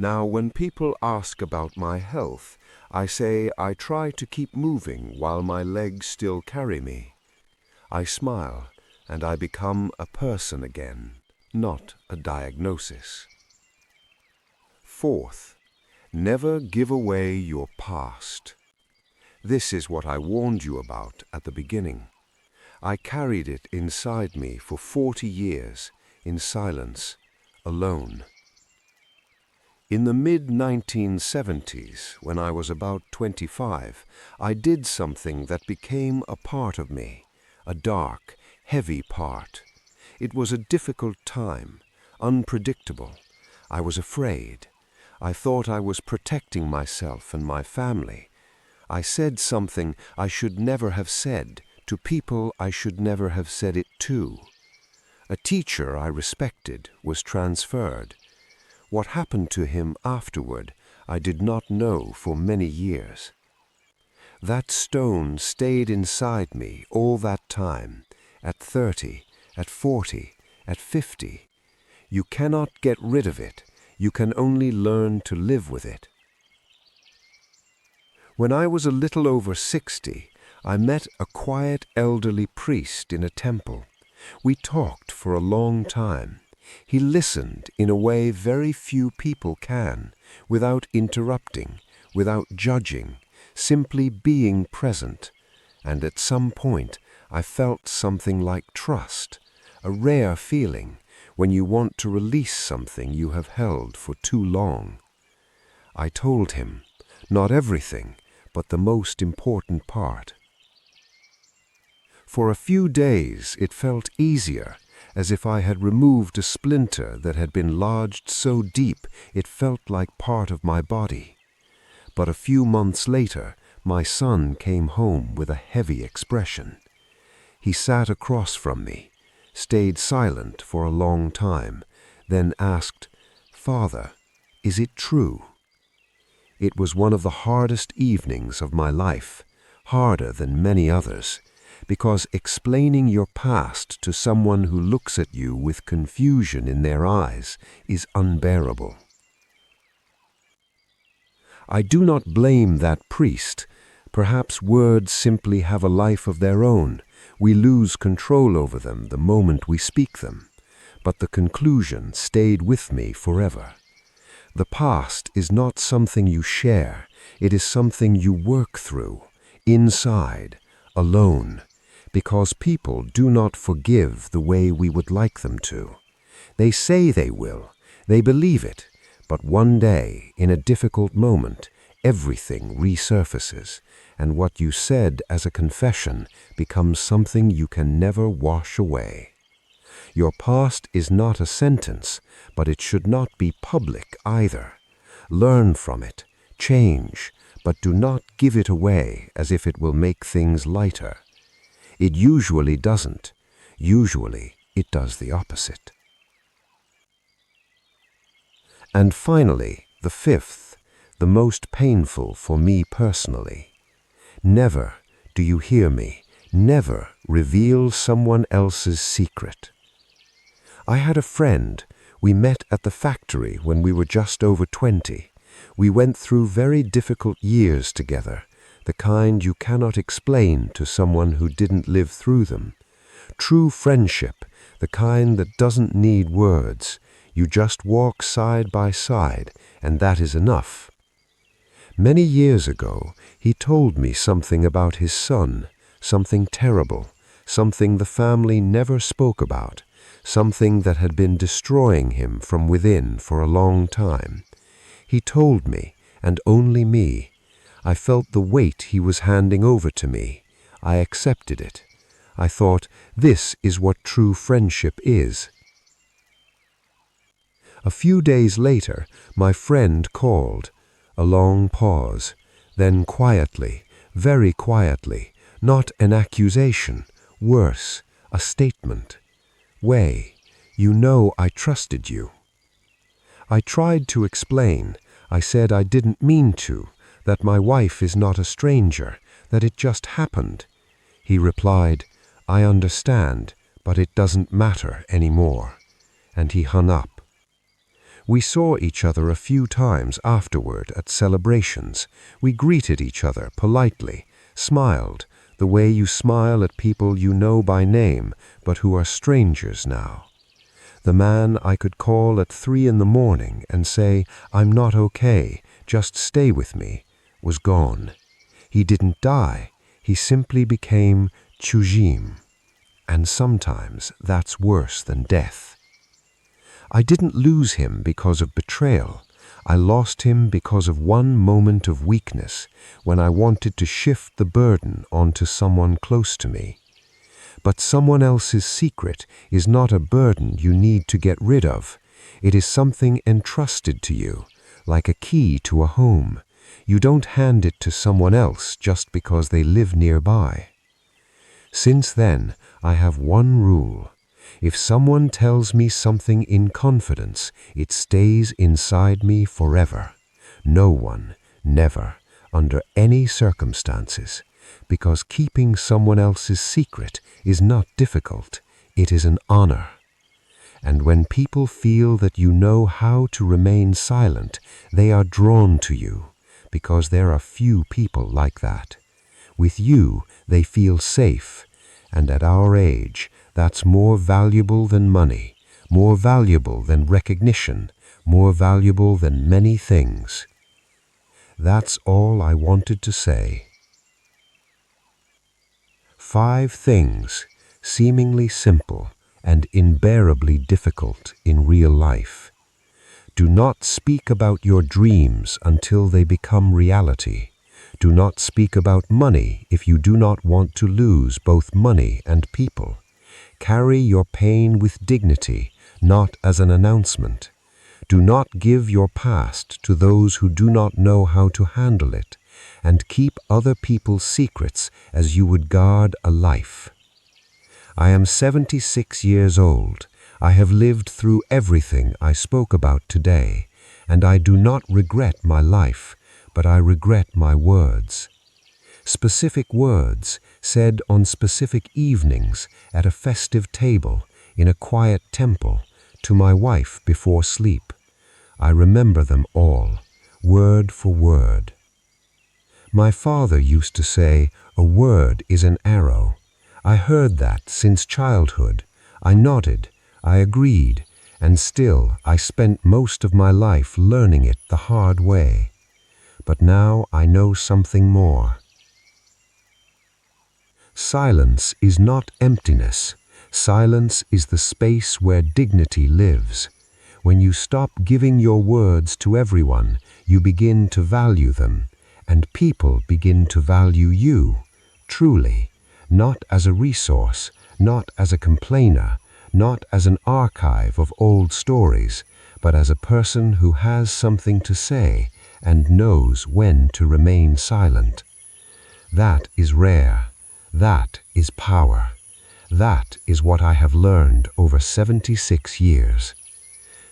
Now, when people ask about my health, I say I try to keep moving while my legs still carry me. I smile, and I become a person again, not a diagnosis. Fourth, never give away your past. This is what I warned you about at the beginning. I carried it inside me for 40 years, in silence, alone. In the mid-1970s, when I was about 25, I did something that became a part of me, a dark, heavy part. It was a difficult time, unpredictable. I was afraid. I thought I was protecting myself and my family. I said something I should never have said to people I should never have said it to. A teacher I respected was transferred. What happened to him afterward, I did not know for many years. That stone stayed inside me all that time, at 30, at 40, at 50. You cannot get rid of it. You can only learn to live with it. When I was a little over 60, I met a quiet elderly priest in a temple. We talked for a long time. He listened in a way very few people can, without interrupting, without judging, simply being present. And at some point, I felt something like trust, a rare feeling when you want to release something you have held for too long. I told him, not everything, but the most important part. For a few days it felt easier, as if I had removed a splinter that had been lodged so deep it felt like part of my body. But a few months later, my son came home with a heavy expression. He sat across from me, stayed silent for a long time, then asked, "Father, is it true?" It was one of the hardest evenings of my life, harder than many others, because explaining your past to someone who looks at you with confusion in their eyes is unbearable. I do not blame that priest. Perhaps words simply have a life of their own. We lose control over them the moment we speak them. But the conclusion stayed with me forever. The past is not something you share. It is something you work through, inside, alone, because people do not forgive the way we would like them to. They say they will, they believe it, but one day, in a difficult moment, everything resurfaces, and what you said as a confession becomes something you can never wash away. Your past is not a sentence, but it should not be public either. Learn from it, change, but do not give it away as if it will make things lighter. It usually doesn't. Usually, it does the opposite. And finally, the fifth, the most painful for me personally. Never, do you hear me, never reveal someone else's secret. I had a friend. We met at the factory when we were just over 20. We went through very difficult years together, the kind you cannot explain to someone who didn't live through them. True friendship, the kind that doesn't need words. You just walk side by side, and that is enough. Many years ago, he told me something about his son, something terrible, something the family never spoke about, something that had been destroying him from within for a long time. He told me, and only me. I felt the weight he was handing over to me. I accepted it. I thought, this is what true friendship is. A few days later, my friend called. A long pause. Then quietly, very quietly, not an accusation, worse, a statement. Wei, you know I trusted you. I tried to explain. I said I didn't mean to, that my wife is not a stranger, that it just happened. He replied, I understand, but it doesn't matter anymore. And he hung up. We saw each other a few times afterward at celebrations. We greeted each other politely, smiled, the way you smile at people you know by name, but who are strangers now. The man I could call at 3 in the morning and say, "I'm not okay, just stay with me," was gone. He didn't die, he simply became chujim. And sometimes that's worse than death. I didn't lose him because of betrayal. I lost him because of one moment of weakness when I wanted to shift the burden onto someone close to me. But someone else's secret is not a burden you need to get rid of. It is something entrusted to you, like a key to a home. You don't hand it to someone else just because they live nearby. Since then, I have one rule. If someone tells me something in confidence, it stays inside me forever. No one, never, under any circumstances, because keeping someone else's secret is not difficult, it is an honor. And when people feel that you know how to remain silent, they are drawn to you, because there are few people like that. With you, they feel safe, and at our age, that's more valuable than money, more valuable than recognition, more valuable than many things. That's all I wanted to say. 5 things, seemingly simple and unbearably difficult in real life. Do not speak about your dreams until they become reality. Do not speak about money if you do not want to lose both money and people. Carry your pain with dignity, not as an announcement. Do not give your past to those who do not know how to handle it, and keep other people's secrets as you would guard a life. I am 76 years old. I have lived through everything I spoke about today, and I do not regret my life, but I regret my words. Specific words said on specific evenings at a festive table in a quiet temple to my wife before sleep. I remember them all, word for word. My father used to say, "A word is an arrow." I heard that since childhood. I nodded, I agreed, and still I spent most of my life learning it the hard way. But now I know something more. Silence is not emptiness. Silence is the space where dignity lives. When you stop giving your words to everyone, you begin to value them, and people begin to value you, truly, not as a resource, not as a complainer, not as an archive of old stories, but as a person who has something to say and knows when to remain silent. That is rare. That is power. That is what I have learned over 76 years.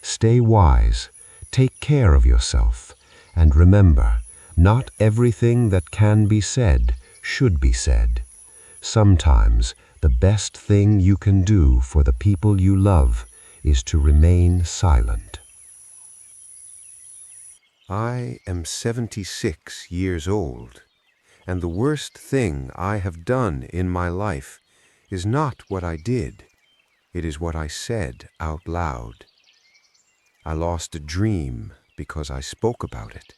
Stay wise, take care of yourself, and remember, not everything that can be said should be said. Sometimes the best thing you can do for the people you love is to remain silent. I am 76 years old. And the worst thing I have done in my life is not what I did. It is what I said out loud. I lost a dream because I spoke about it.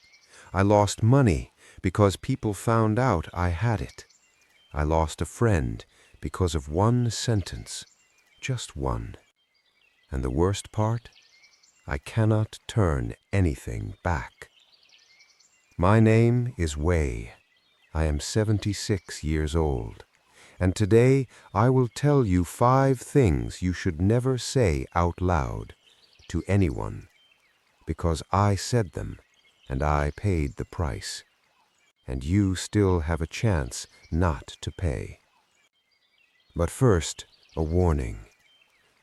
I lost money because people found out I had it. I lost a friend because of one sentence, just one. And the worst part? I cannot turn anything back. My name is Wei. I am 76 years old, and today I will tell you 5 things you should never say out loud to anyone, because I said them and I paid the price, and you still have a chance not to pay. But first, a warning.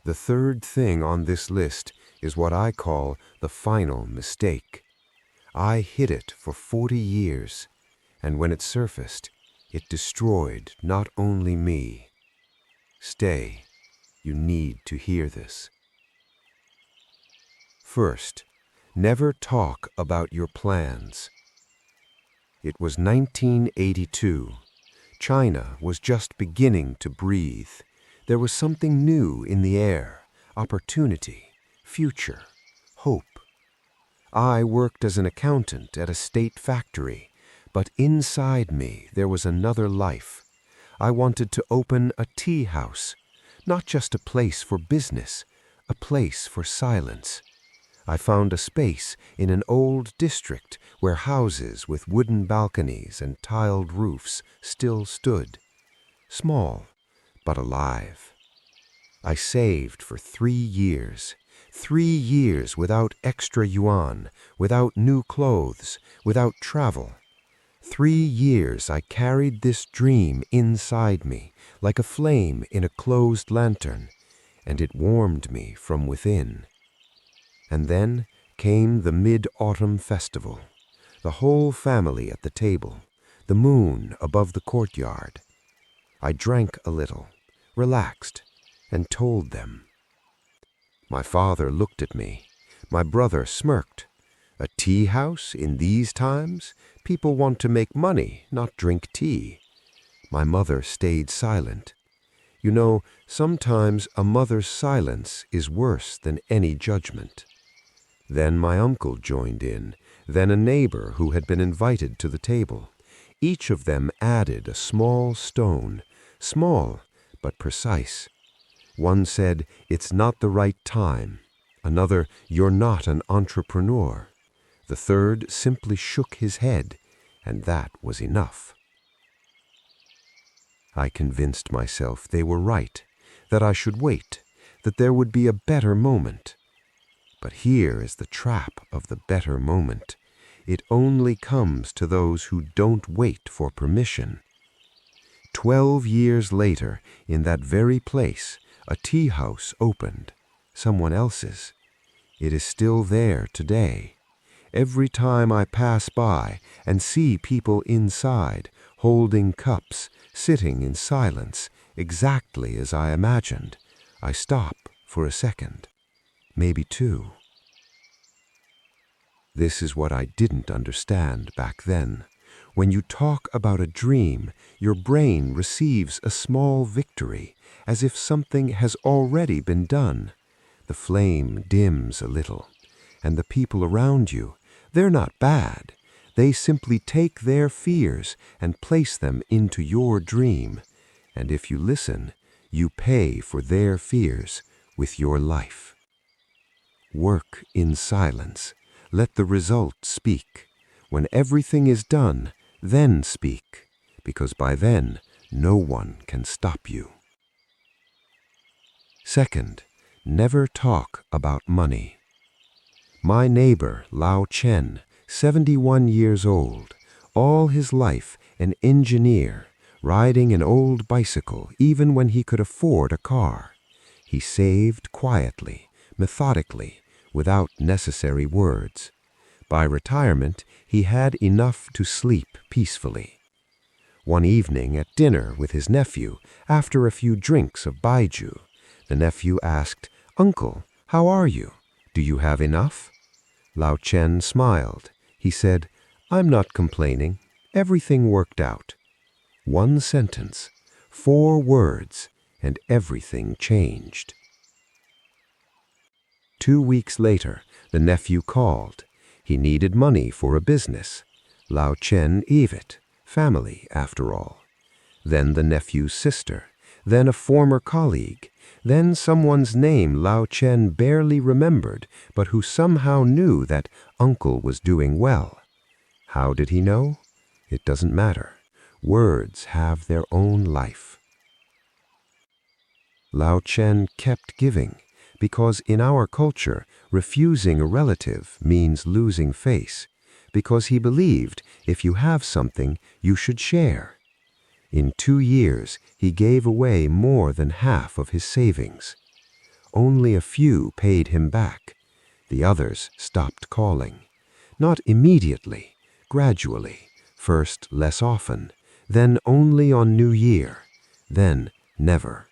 The 3rd thing on this list is what I call the final mistake. I hid it for 40 years. And when it surfaced, it destroyed not only me. Stay, you need to hear this. First, Never talk about your plans. It was 1982. China was just beginning to breathe. There was something new in the air, opportunity, future, hope. I worked as an accountant at a state factory, but inside me there was another life. I wanted to open a tea house, not just a place for business, a place for silence. I found a space in an old district where houses with wooden balconies and tiled roofs still stood, small but alive. I saved for 3 years, 3 years without extra yuan, without new clothes, without travel. 3 years I carried this dream inside me like a flame in a closed lantern, and it warmed me from within. And then came the Mid-Autumn Festival, the whole family at the table, the moon above the courtyard. I drank a little, relaxed, and told them. My father looked at me. My brother smirked. A tea house in these times? People want to make money, not drink tea. My mother stayed silent. You know, sometimes a mother's silence is worse than any judgment. Then my uncle joined in, then a neighbor who had been invited to the table. Each of them added a small stone, small but precise. One said, "It's not the right time." Another, "You're not an entrepreneur." The third simply shook his head, and that was enough. I convinced myself they were right, that I should wait, that there would be a better moment. But here is the trap of the better moment. It only comes to those who don't wait for permission. 12 years later, in that very place, a tea house opened, someone else's. It is still there today. Every time I pass by and see people inside, holding cups, sitting in silence, exactly as I imagined, I stop for a second, maybe 2. This is what I didn't understand back then. When you talk about a dream, your brain receives a small victory, as if something has already been done. The flame dims a little, and the people around you, they're not bad. They simply take their fears and place them into your dream. And if you listen, you pay for their fears with your life. Work in silence. Let the result speak. When everything is done, then speak, because by then, no one can stop you. Second, never talk about money. My neighbor, Lao Chen, 71 years old, all his life an engineer, riding an old bicycle even when he could afford a car. He saved quietly, methodically, without necessary words. By retirement, he had enough to sleep peacefully. One evening at dinner with his nephew, after a few drinks of baijiu, the nephew asked, "Uncle, how are you? Do you have enough?" Lao Chen smiled. He said, "I'm not complaining. Everything worked out." 1 sentence, 4 words, and everything changed. 2 weeks later, the nephew called. He needed money for a business. Lao Chen gave it, family after all. Then the nephew's sister, then a former colleague, then someone's name Lao Chen barely remembered, but who somehow knew that uncle was doing well. How did he know? It doesn't matter. Words have their own life. Lao Chen kept giving, because in our culture, refusing a relative means losing face, because he believed if you have something, you should share. In 2 years, he gave away more than half of his savings. Only a few paid him back. The others stopped calling. Not immediately, gradually, first less often, then only on New Year, then never.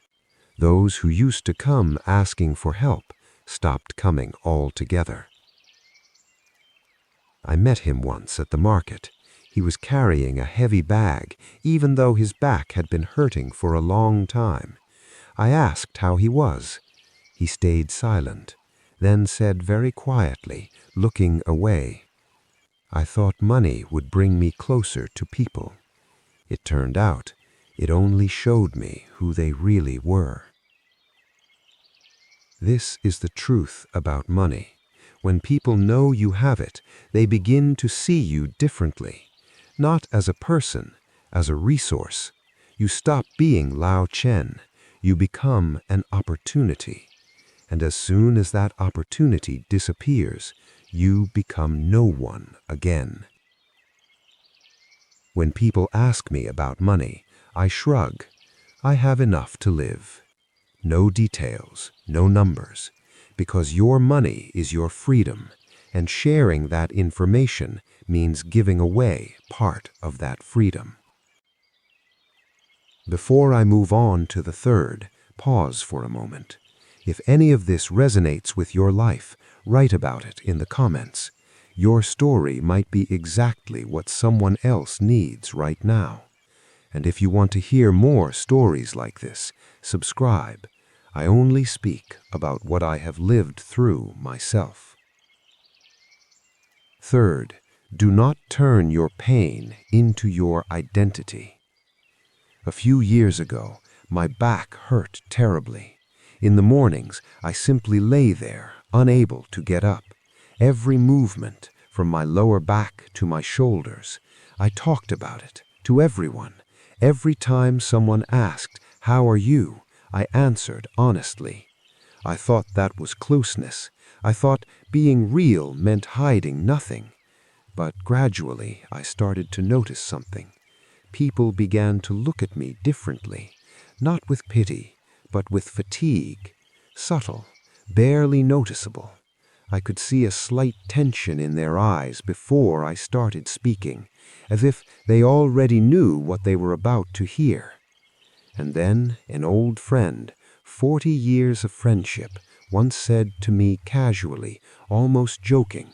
Those who used to come asking for help stopped coming altogether. I met him once at the market. He was carrying a heavy bag, even though his back had been hurting for a long time. I asked how he was. He stayed silent, then said very quietly, looking away, "I thought money would bring me closer to people. It turned out it only showed me who they really were." This is the truth about money. When people know you have it, they begin to see you differently, not as a person, as a resource. You stop being Lao Chen. You become an opportunity. And as soon as that opportunity disappears, you become no one again. When people ask me about money, I shrug. I have enough to live. No details, no numbers, because your money is your freedom, and sharing that information means giving away part of that freedom. Before I move on to the third, pause for a moment. If any of this resonates with your life, write about it in the comments. Your story might be exactly what someone else needs right now. And if you want to hear more stories like this, subscribe. I only speak about what I have lived through myself. Third, do not turn your pain into your identity. A few years ago, my back hurt terribly. In the mornings, I simply lay there, unable to get up. Every movement, from my lower back to my shoulders, I talked about it to everyone. Every time someone asked, "How are you?" I answered honestly. I thought that was closeness. I thought being real meant hiding nothing. But gradually, I started to notice something. People began to look at me differently, not with pity, but with fatigue, subtle, barely noticeable. I could see a slight tension in their eyes before I started speaking, as if they already knew what they were about to hear. And then an old friend, 40 years of friendship, once said to me casually, almost joking,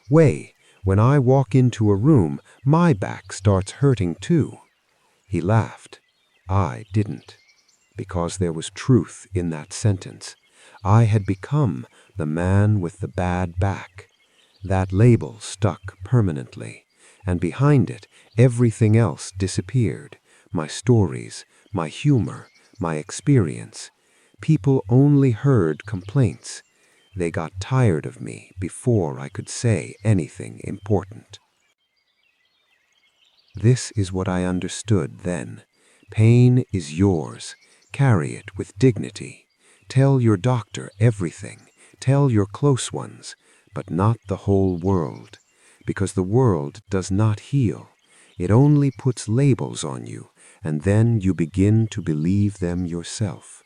"Wei, when I walk into a room, my back starts hurting too." He laughed. I didn't, because there was truth in that sentence. I had become the man with the bad back. That label stuck permanently, and behind it, everything else disappeared. My stories, my humor, my experience. People only heard complaints. They got tired of me before I could say anything important. This is what I understood then. Pain is yours. Carry it with dignity. Tell your doctor everything. Tell your close ones, but not the whole world. Because the world does not heal. It only puts labels on you, and then you begin to believe them yourself.